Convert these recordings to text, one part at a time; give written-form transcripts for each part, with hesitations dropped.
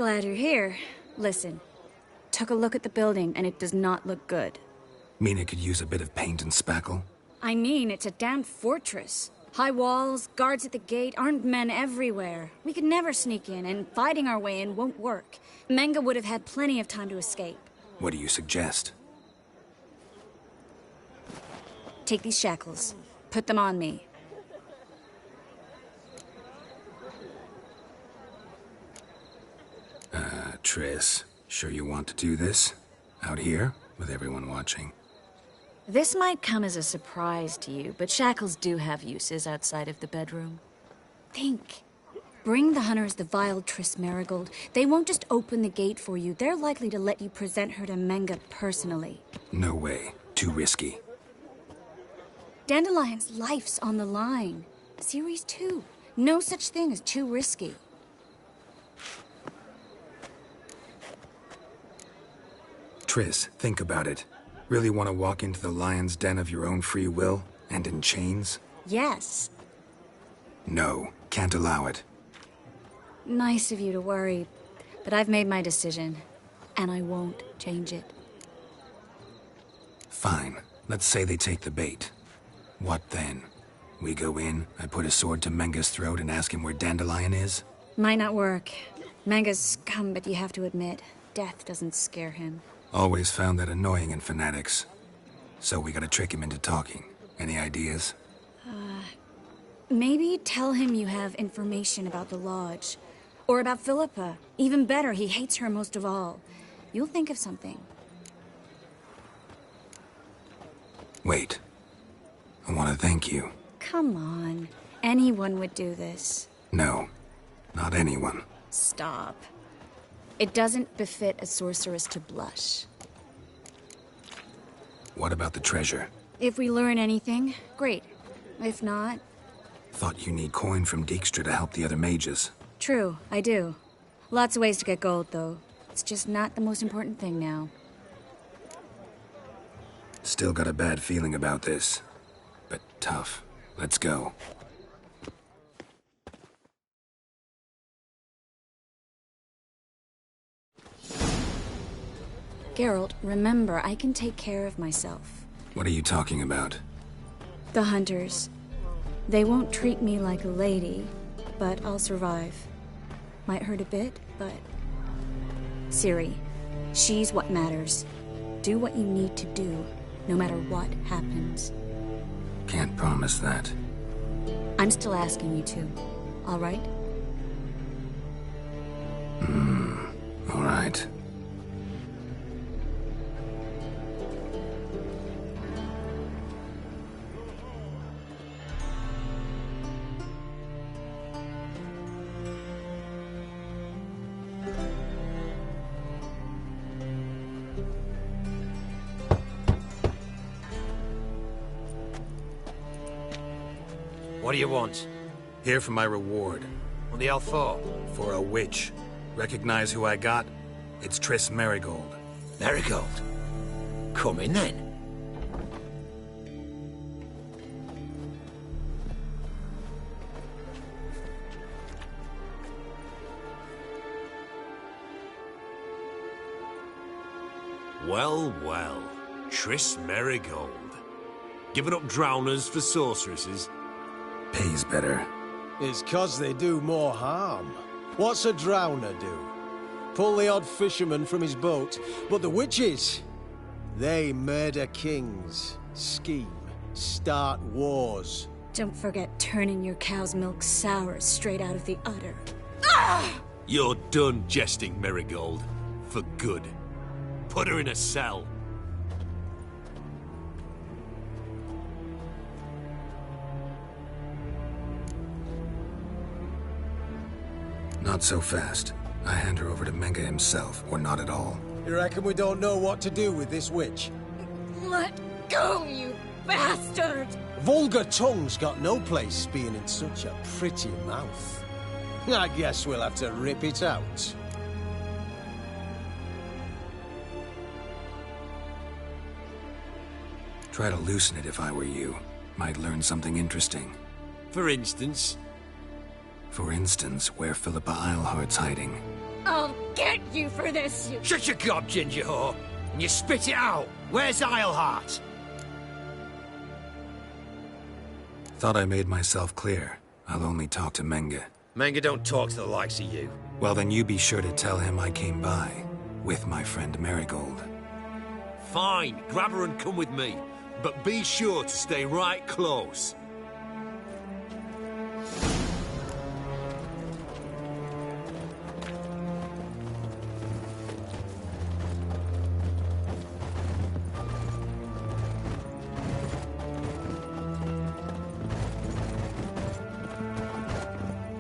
Glad you're here. Listen, took a look at the building and it does not look good. Mean it could use a bit of paint and spackle? I mean, it's a damn fortress. High walls, guards at the gate, armed men everywhere. We could never sneak in, and fighting our way in won't work. Menge would have had plenty of time to escape. What do you suggest? Take these shackles. Put them on me. Triss, sure you want to do this? Out here, with everyone watching? This might come as a surprise to you, but shackles do have uses outside of the bedroom. Think. Bring the hunters the vile Triss Merigold. They won't just open the gate for you. They're likely to let you present her to Menge personally. No way. Too risky. Dandelion's life's on the line. Series 2. No such thing as too risky. Triss, think about it. Really want to walk into the lion's den of your own free will, and in chains? Yes. No, can't allow it. Nice of you to worry, but I've made my decision, and I won't change it. Fine. Let's say they take the bait. What then? We go in, I put a sword to Menge's throat and ask him where Dandelion is? Might not work. Menge's scum, but you have to admit, death doesn't scare him. Always found that annoying in fanatics. So we gotta trick him into talking. Any ideas? Maybe tell him you have information about the Lodge. Or about Philippa. Even better, he hates her most of all. You'll think of something. Wait. I want to thank you. Come on. Anyone would do this. No. Not anyone. Stop. It doesn't befit a sorceress to blush. What about the treasure? If we learn anything, great. If not... Thought you need coin from Dijkstra to help the other mages. True, I do. Lots of ways to get gold, though. It's just not the most important thing now. Still got a bad feeling about this. But tough. Let's go. Geralt, remember, I can take care of myself. What are you talking about? The hunters. They won't treat me like a lady, but I'll survive. Might hurt a bit, but... Ciri, she's what matters. Do what you need to do, no matter what happens. Can't promise that. I'm still asking you to, all right? All right. What do you want? Here for my reward. On the L4? For a witch. Recognize who I got? It's Triss Merigold. Merigold? Come in then. Well, well. Triss Merigold. Giving up drowners for sorceresses? Pays better. It's 'cause they do more harm. What's a drowner do? Pull the odd fisherman from his boat. But the witches, they murder kings, scheme, start wars. Don't forget turning your cow's milk sour straight out of the udder. You're done jesting, Merigold. For good. Put her in a cell. Not so fast. I hand her over to Menge himself, or not at all. You reckon we don't know what to do with this witch? Let go, you bastard! Vulgar tongue's got no place being in such a pretty mouth. I guess we'll have to rip it out. Try to loosen it if I were you. Might learn something interesting. For instance? For instance, where Philippa Eilhart's hiding. I'll get you for this, you... Shut your gob, ginger whore, and you spit it out. Where's Ileheart? Thought I made myself clear. I'll only talk to Menge. Menge don't talk to the likes of you. Well, then you be sure to tell him I came by. With my friend Marigold. Fine, grab her and come with me. But be sure to stay right close.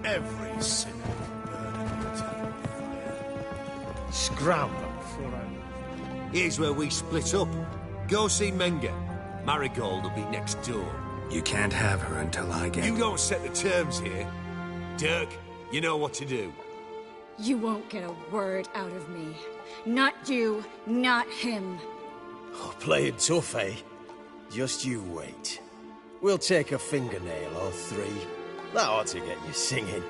Every sinner burning eternal fire. Scram before I... Here's where we split up. Go see Menge. Marigold will be next door. You can't have her until I get... You don't set the terms here. Dirk, you know what to do. You won't get a word out of me. Not you, not him. Oh, playing tough, eh? Just you wait. We'll take a fingernail or three. That ought to get you singing.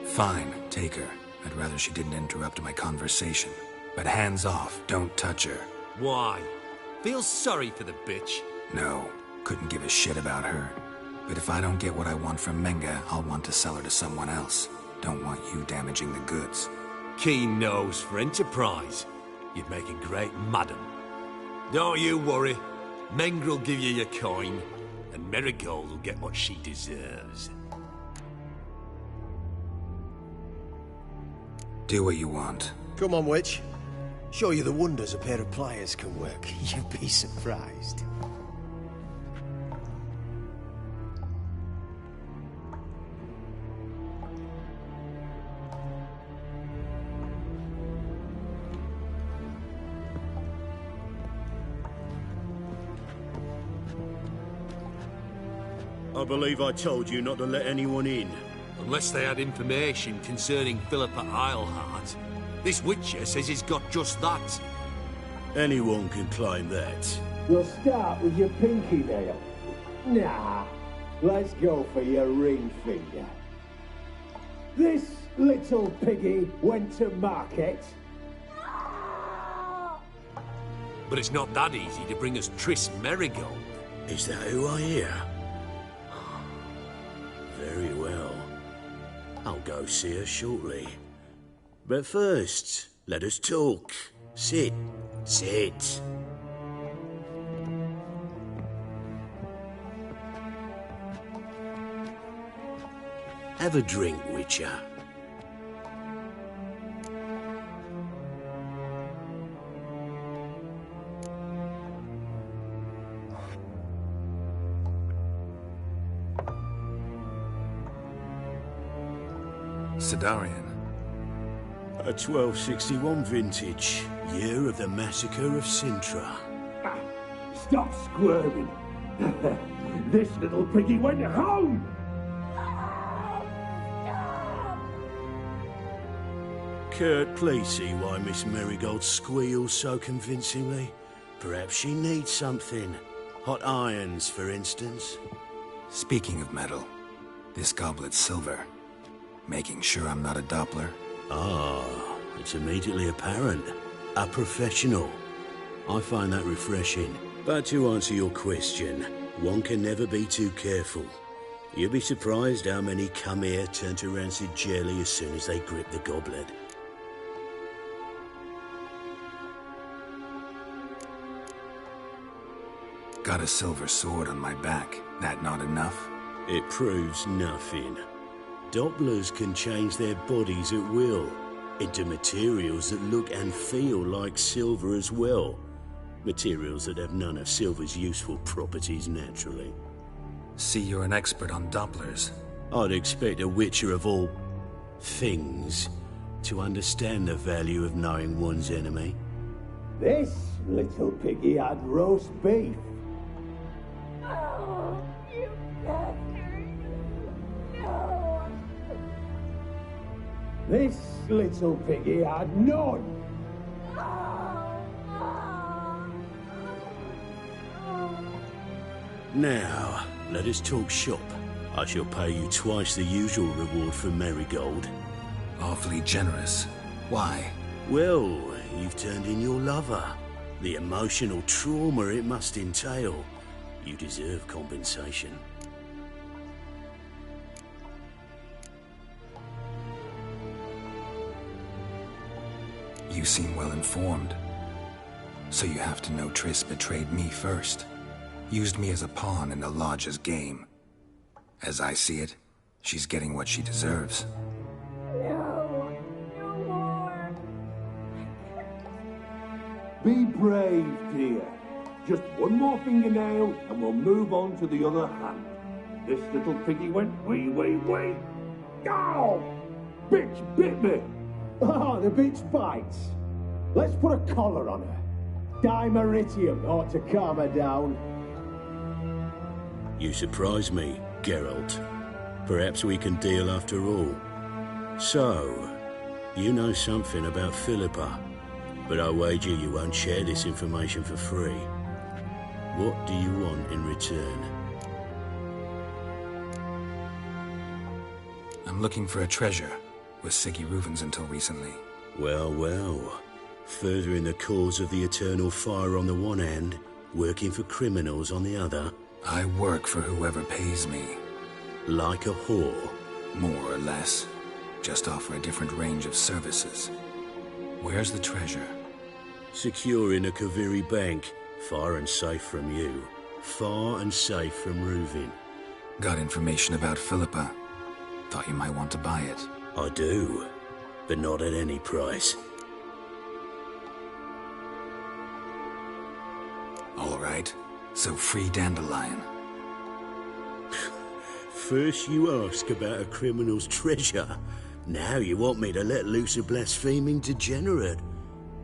Fine, take her. I'd rather she didn't interrupt my conversation. But hands off, don't touch her. Why? Feel sorry for the bitch? No, couldn't give a shit about her. But if I don't get what I want from Menge, I'll want to sell her to someone else. Don't want you damaging the goods. Keen nose for enterprise. You'd make a great madam. Don't you worry. Menge will give you your coin, and Marigold will get what she deserves. Do what you want. Come on, witch. Show you the wonders a pair of pliers can work. You'd be surprised. I believe I told you not to let anyone in. Unless they had information concerning Philippa Eilhart. This Witcher says he's got just that. Anyone can claim that. You'll start with your pinky nail. Nah, let's go for your ring finger. This little piggy went to market. But it's not that easy to bring us Triss Marigold. Is that who I hear? Very well. I'll go see her shortly. But first, let us talk. Sit. Sit. Have a drink, Witcher. Sidarian. A 1261 vintage, year of the massacre of Sintra. Stop squirming. This little piggy went home. Kurt, please see why Miss Marigold squeals so convincingly. Perhaps she needs something. Hot irons, for instance. Speaking of metal, this goblet's silver. Making sure I'm not a Doppler. Ah, it's immediately apparent. A professional. I find that refreshing. But to answer your question, one can never be too careful. You'll be surprised how many come here turn to rancid jelly as soon as they grip the goblet. Got a silver sword on my back. That not enough? It proves nothing. Dopplers can change their bodies at will, into materials that look and feel like silver as well. Materials that have none of silver's useful properties naturally. See, you're an expert on Dopplers. I'd expect a Witcher of all things to understand the value of knowing one's enemy. This little piggy had roast beef. Oh, you bastard. No. This little piggy had none. Now, let us talk shop. I shall pay you twice the usual reward for Marigold. Awfully generous. Why? Well, you've turned in your lover. The emotional trauma it must entail. You deserve compensation. You seem well informed. So you have to know Triss betrayed me first. Used me as a pawn in the Lodge's game. As I see it, she's getting what she deserves. No, no more. Be brave, dear. Just one more fingernail and we'll move on to the other hand. This little piggy went wee. Ow! Bitch bit me! Oh, the bitch bites. Let's put a collar on her. Dimeritium ought to calm her down. You surprise me, Geralt. Perhaps we can deal after all. So, you know something about Philippa, but I wager you won't share this information for free. What do you want in return? I'm looking for a treasure. Was Siggy Ruvens until recently. Well, well. Furthering the cause of the eternal fire on the one hand, working for criminals on the other. I work for whoever pays me. Like a whore. More or less. Just offer a different range of services. Where's the treasure? Secure in a Kaviri bank. Far and safe from you. Far and safe from Ruvin. Got information about Philippa. Thought you might want to buy it. I do. But not at any price. All right. So free Dandelion. First you ask about a criminal's treasure. Now you want me to let loose a blaspheming degenerate.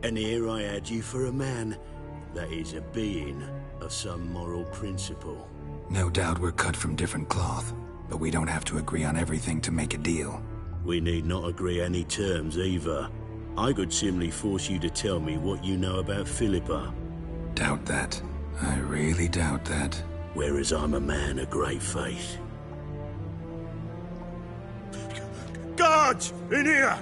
And here I had you for a man. That is a being of some moral principle. No doubt we're cut from different cloth, but we don't have to agree on everything to make a deal. We need not agree any terms either. I could simply force you to tell me what you know about Philippa. Doubt that. I really doubt that. Whereas I'm a man of great faith. Guards! In here!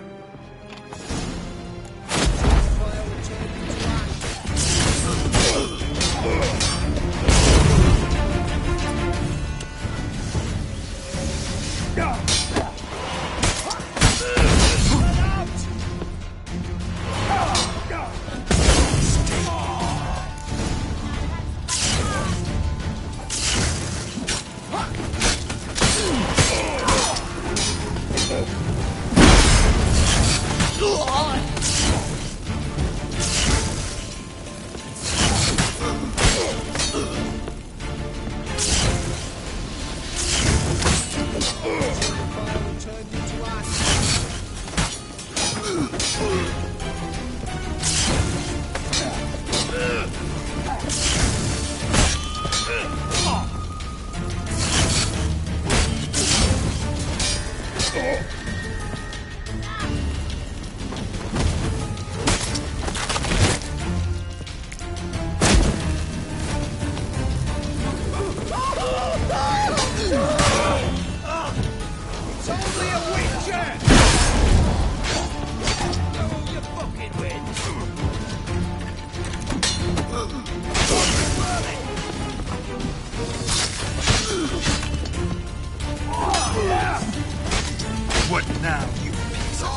What now, you piece of...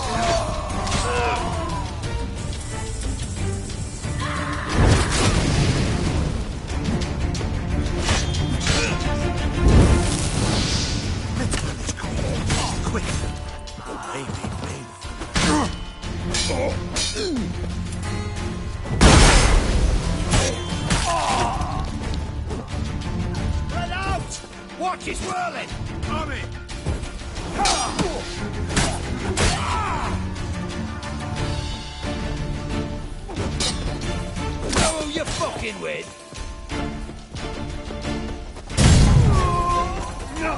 Quick! Spread out! Watch his whirling! Tommy! Know who you're fucking with? No!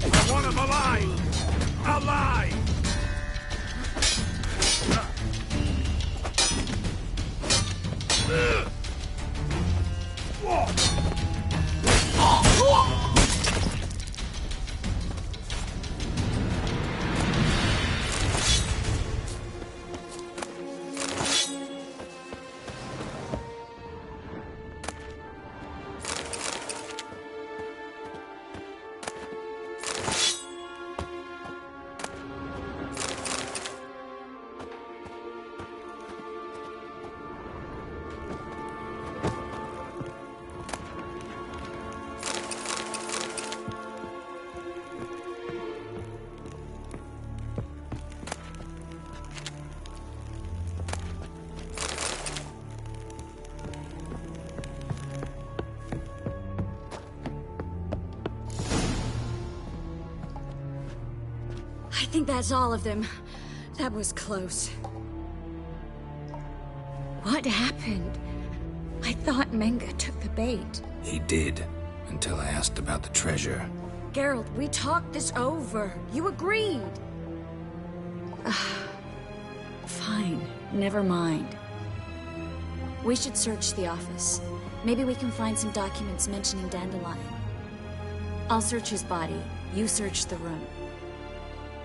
I want him alive! I think that's all of them. That was close. What happened? I thought Menga took the bait. He did, until I asked about the treasure. Geralt, we talked this over. You agreed. Fine, never mind. We should search the office. Maybe we can find some documents mentioning Dandelion. I'll search his body. You search the room.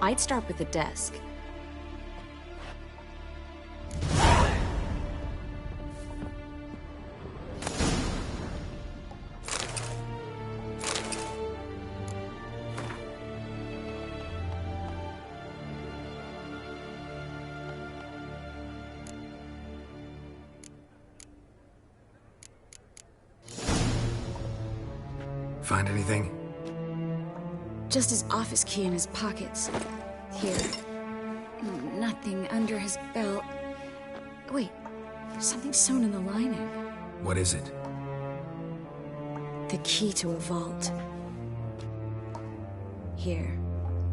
I'd start with the desk. Find anything? Just his office key in his pockets. Here. Nothing under his belt. Wait, there's something sewn in the lining. What is it? The key to a vault. Here.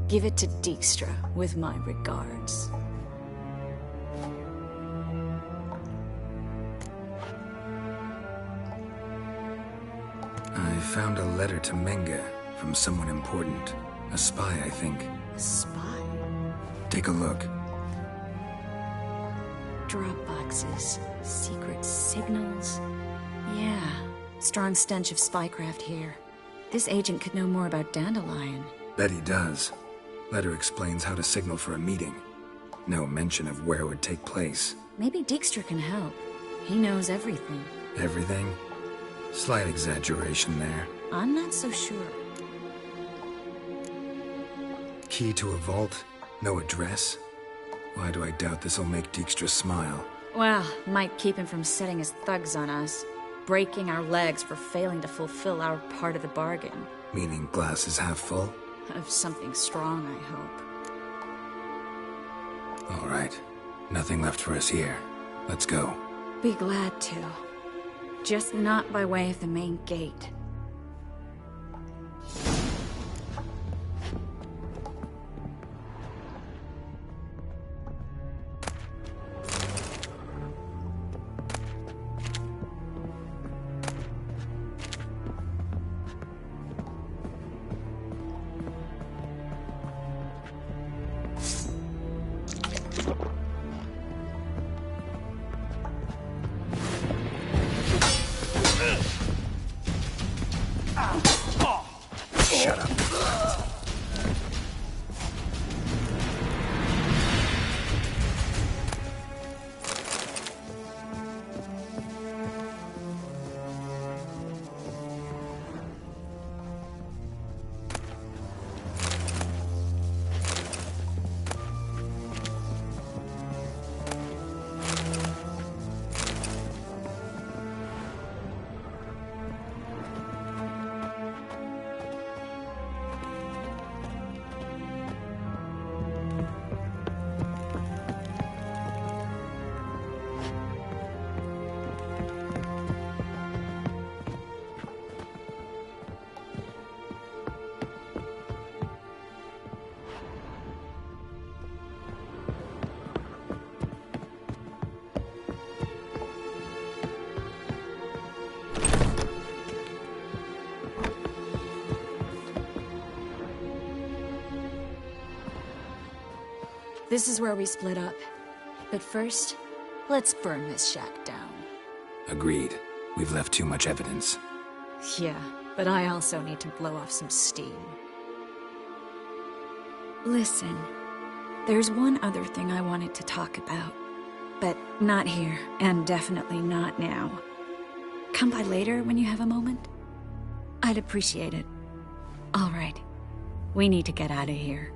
Give it to Dijkstra, with my regards. I found a letter to Menga from someone important. A spy, I think. A spy? Take a look. Drop boxes. Secret signals. Yeah. Strong stench of spycraft here. This agent could know more about Dandelion. Bet he does. Letter explains how to signal for a meeting. No mention of where it would take place. Maybe Dijkstra can help. He knows everything. Everything? Slight exaggeration there. I'm not so sure. Key to a vault? No address? Why do I doubt this'll make Dijkstra smile? Well, might keep him from setting his thugs on us. Breaking our legs for failing to fulfill our part of the bargain. Meaning glass is half full? Of something strong, I hope. All right. Nothing left for us here. Let's go. Be glad to. Just not by way of the main gate. Shut up. This is where we split up. But first, let's burn this shack down. Agreed. We've left too much evidence. Yeah, but I also need to blow off some steam. Listen, there's one other thing I wanted to talk about. But not here, and definitely not now. Come by later when you have a moment? I'd appreciate it. All right. We need to get out of here.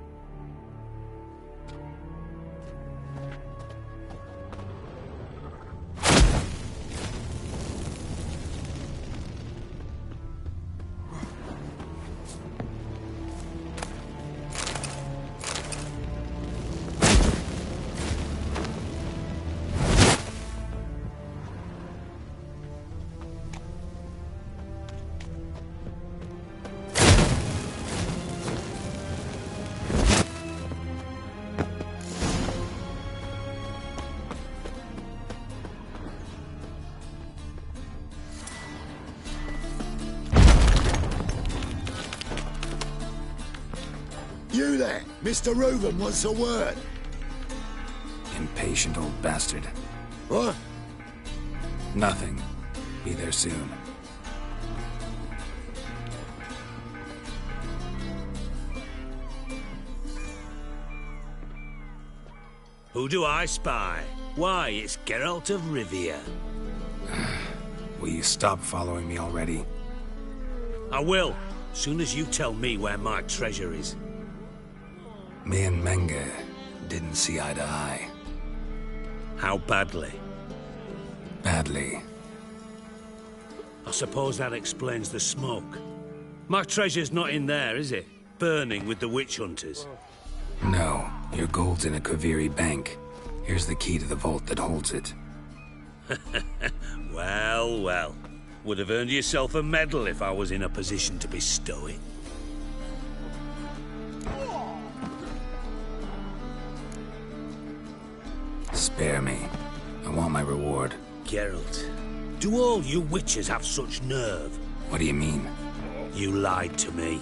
You there, Mr. Reuven wants a word. Impatient old bastard. What? Nothing. Be there soon. Who do I spy? Why, it's Geralt of Rivia. Will you stop following me already? I will, soon as you tell me where my treasure is. Me and Menge didn't see eye to eye. How badly? Badly. I suppose that explains the smoke. My treasure's not in there, is it? Burning with the witch hunters. No, your gold's in a Kaviri bank. Here's the key to the vault that holds it. Well, well. Would have earned yourself a medal if I was in a position to bestow it. Spare me. I want my reward. Geralt, do all you witches have such nerve? What do you mean? You lied to me.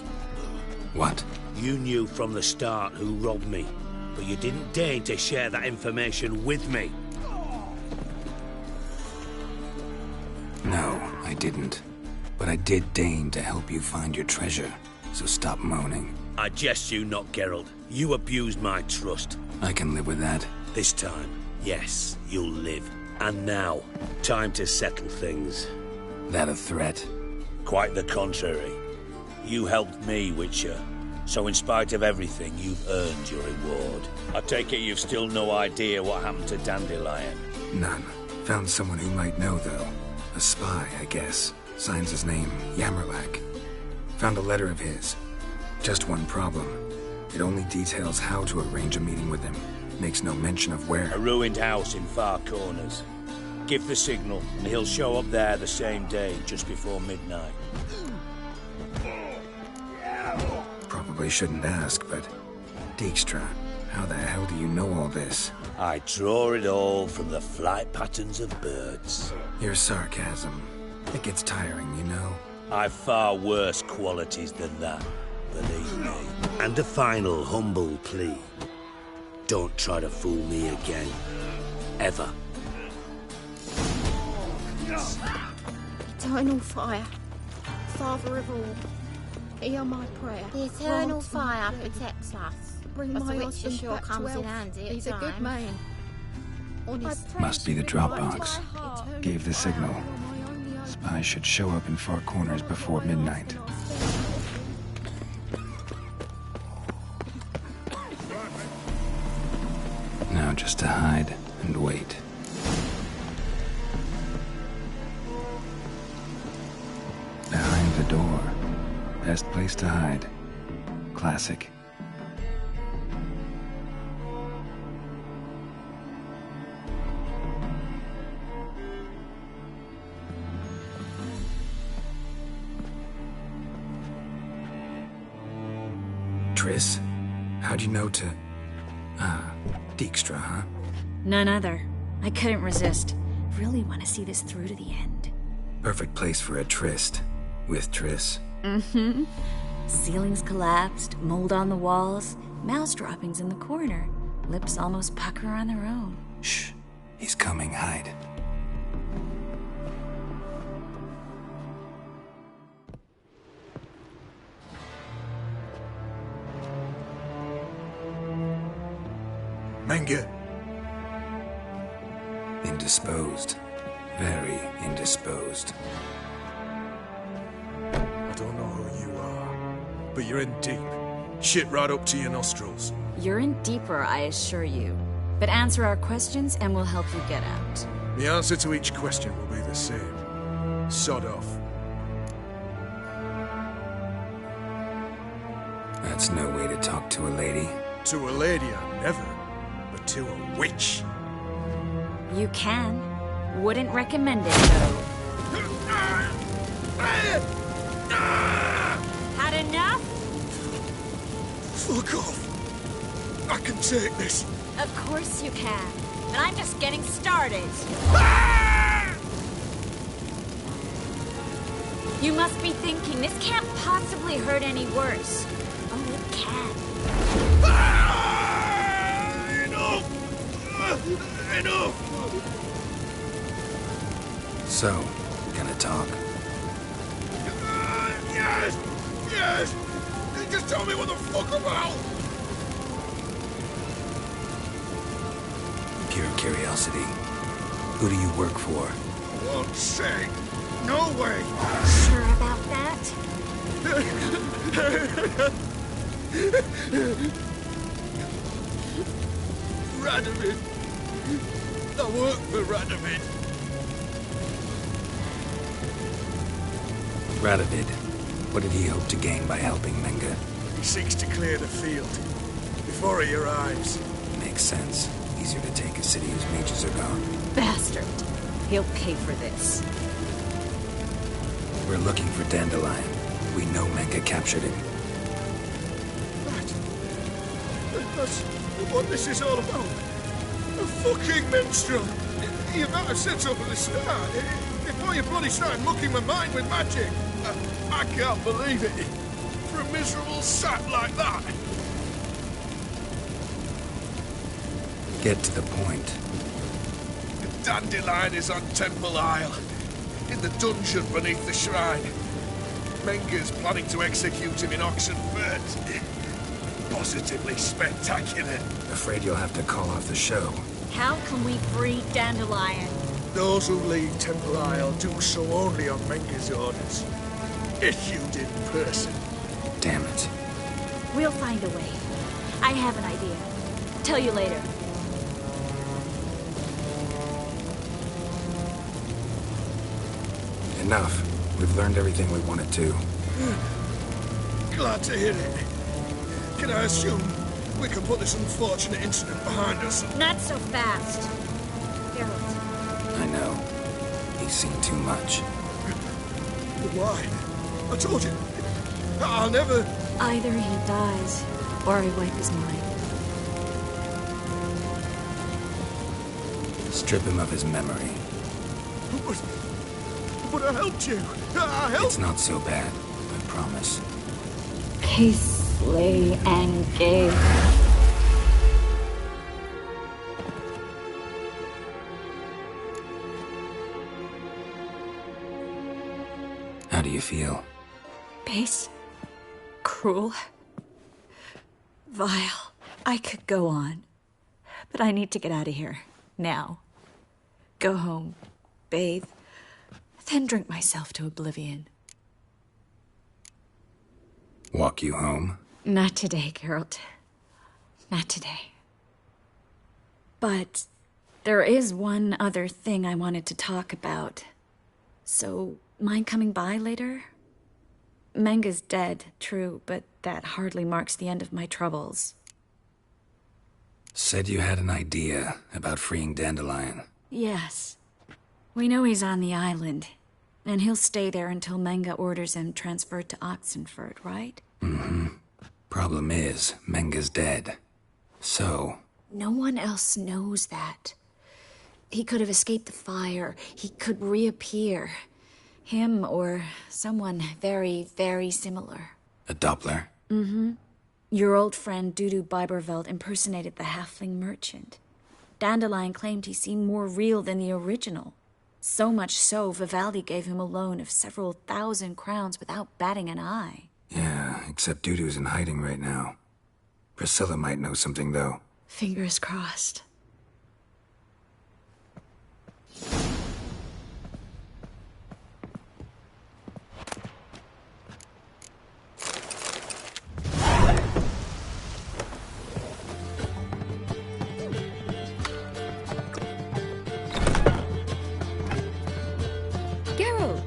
What? You knew from the start who robbed me, but you didn't deign to share that information with me. No, I didn't. But I did deign to help you find your treasure, so stop moaning. I jest you not, Geralt. You abused my trust. I can live with that. This time, yes, you'll live. And now, time to settle things. That a threat? Quite the contrary. You helped me, Witcher. So in spite of everything, you've earned your reward. I take it you've still no idea what happened to Dandelion. None. Found someone who might know, though. A spy, I guess. Signs his name, Yamerlak. Found a letter of his. Just one problem. It only details how to arrange a meeting with him. Makes no mention of where. A ruined house in Far Corners. Give the signal, and he'll show up there the same day, just before midnight. Probably shouldn't ask, but... Dijkstra, how the hell do you know all this? I draw it all from the flight patterns of birds. Your sarcasm. It gets tiring, you know? I've far worse qualities than that, believe me. And a final humble plea. Don't try to fool me again. Ever. Eternal fire, Father of all, hear my prayer. The eternal Grant fire me protects us. Bring As my the husband Witcher sure back comes to in health. handy at He's a good times. man. Honest. Must be the Dropbox. Gave the signal. Spies should show up in Far Corners before midnight. Now just to hide and wait. Behind the door. Best place to hide. Classic. Triss? How'd you know to... Dijkstra, huh? None other. I couldn't resist. Really want to see this through to the end. Perfect place for a tryst. With Triss. Mm-hmm. Ceilings collapsed, mold on the walls, mouse droppings in the corner. Lips almost pucker on their own. Shh. He's coming. Hide. Menge. Indisposed. Very indisposed. I don't know who you are, but you're in deep. Shit right up to your nostrils. You're in deeper, I assure you. But answer our questions and we'll help you get out. The answer to each question will be the same. Sod off. That's no way to talk to a lady. To a lady, I never. But to a witch. You can. Wouldn't recommend it, though. Had enough? Fuck off. I can take this. Of course you can. And I'm just getting started. You must be thinking, this can't possibly hurt any worse. Oh, it Enough! So, gonna talk? Yes! Yes! Just tell me what the fuck about! Pure curiosity. Who do you work for? Won't say. No way! Sure about that? Radovid. I work for Radovid. Radovid. What did he hope to gain by helping Menge? He seeks to clear the field before he arrives. Makes sense. Easier to take a city whose mages are gone. Bastard. He'll pay for this. We're looking for Dandelion. We know Menge captured him. That's what this is all about. A fucking minstrel. You might have said so from the start. Before you bloody started mucking my mind with magic. I can't believe it. For a miserable sap like that. Get to the point. Dandelion is on Temple Isle. In the dungeon beneath the shrine. Menge's planning to execute him in Oxenfurt. Positively spectacular. Afraid you'll have to call off the show. How can we free Dandelion? Those who leave Temple Isle do so only on Menge's orders. Issued in person. Damn it. We'll find a way. I have an idea. Tell you later. Enough. We've learned everything we wanted to. Glad to hear it. Can I assume we can put this unfortunate incident behind us? Not so fast. Geralt. I know. He's seen too much. But why? I told you. I'll never... Either he dies, or I wipe his mind. Strip him of his memory. But I helped you. I helped... It's not so bad, I promise. Peacefully and gay. How do you feel? Base. Cruel. Vile. I could go on. But I need to get out of here. Now. Go home. Bathe. Then drink myself to oblivion. Walk you home? Not today, Geralt. Not today. But there is one other thing I wanted to talk about. So, mind coming by later? Menge's dead, true, but that hardly marks the end of my troubles. Said you had an idea about freeing Dandelion. Yes. We know he's on the island, and he'll stay there until Menge orders him transferred to Oxenfurt, right? Mm-hmm. Problem is, Menge's dead. So... No one else knows that. He could have escaped the fire. He could reappear. Him or someone very, very similar. A Doppler? Mm-hmm. Your old friend Dudu Biberveld impersonated the halfling merchant. Dandelion claimed he seemed more real than the original. So much so, Vivaldi gave him a loan of several thousand crowns without batting an eye. Yeah, except Dudu's in hiding right now. Priscilla might know something, though. Fingers crossed. Geralt!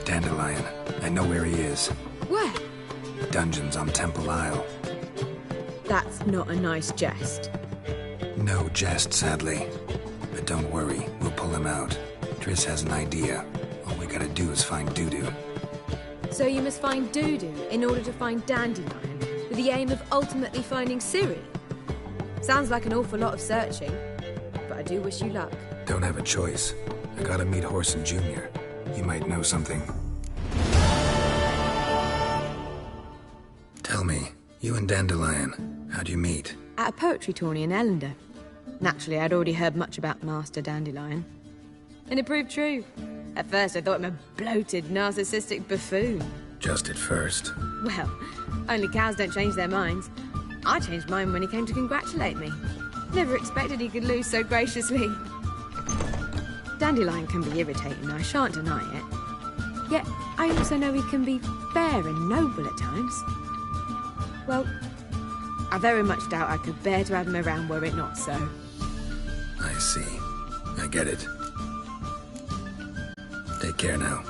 Dandelion. I know where he is. Where? Dungeons on Temple Isle. That's not a nice jest. No jest, sadly. But don't worry, we'll pull him out. Triss has an idea. All we gotta do is find Dudu. So you must find Dudu in order to find Dandelion, with the aim of ultimately finding Ciri? Sounds like an awful lot of searching, but I do wish you luck. Don't have a choice. I gotta meet Whoreson Jr. He might know something. You and Dandelion, how'd you meet? At a poetry tourney in Ellender. Naturally, I'd already heard much about Master Dandelion. And it proved true. At first, I thought him a bloated, narcissistic buffoon. Just at first. Well, only cows don't change their minds. I changed mine when he came to congratulate me. Never expected he could lose so graciously. Dandelion can be irritating, I shan't deny it. Yet, I also know he can be fair and noble at times. Well, I very much doubt I could bear to have him around were it not so. I see. I get it. Take care now.